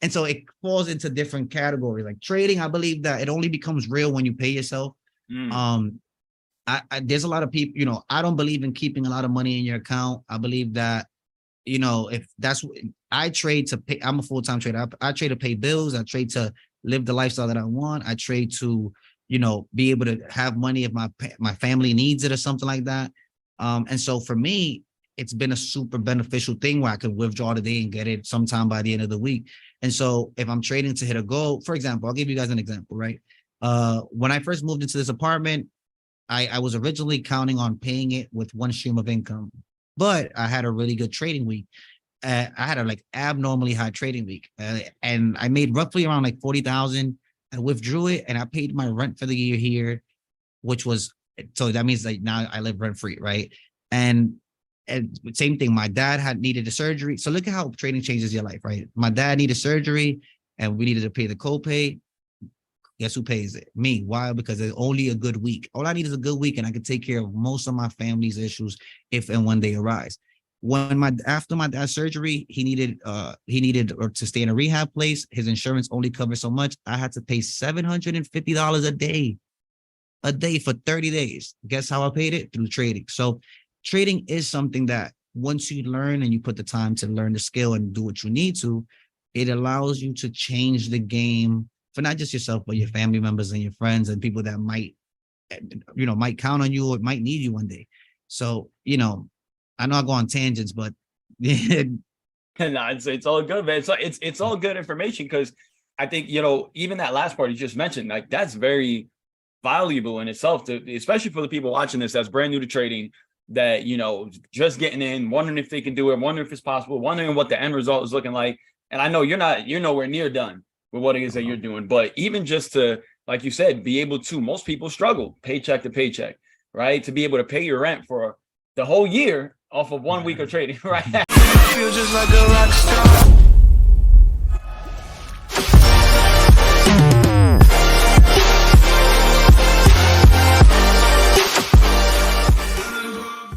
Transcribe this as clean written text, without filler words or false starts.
And so it falls into different categories. Like trading, I believe that it only becomes real when you pay yourself. There's a lot of people, you know, I don't believe in keeping a lot of money in your account. I believe that, you know, if that's what I trade to pay, I'm a full-time trader. I trade to pay bills. I trade to live the lifestyle that I want. I trade to, you know, be able to have money if my family needs it or something like that. And so for me, it's been a super beneficial thing where I could withdraw today and get it sometime by the end of the week. And so if I'm trading to hit a goal, for example, I'll give you guys an example, right? When I first moved into this apartment, I was originally counting on paying it with one stream of income, but I had a really good trading week. I had a like abnormally high trading week, and I made roughly around like 40,000. I withdrew it, and I paid my rent for the year here, which was, so that means like now I live rent free, right? And same thing, my dad had needed a surgery. So look at how trading changes your life, right? My dad needed surgery, and we needed to pay the copay. Guess who pays it? Me. Why? Because it's only a good week. All I need is a good week, and I can take care of most of my family's issues if and when they arise. After my dad's surgery, he needed to stay in a rehab place. His insurance only covers so much. I had to pay $750 a day for 30 days. Guess how I paid it? Through trading. So trading is something that once you learn and you put the time to learn the skill and do what you need to, it allows you to change the game for not just yourself, but your family members and your friends and people that might count on you or might need you one day. So, you know, I know I go on tangents, but no, it's all good, man. It's all good information, because I think, you know, even that last part you just mentioned, like that's very valuable in itself, especially for the people watching this that's brand new to trading, that, you know, just getting in, wondering if they can do it, wondering if it's possible, wondering what the end result is looking like. And I know you're nowhere near done with what it is that you're doing, but even just to, like you said, be able to, most people struggle paycheck to paycheck, right? To be able to pay your rent for the whole year off of 1 week of trading, right? Feel just like a rock star.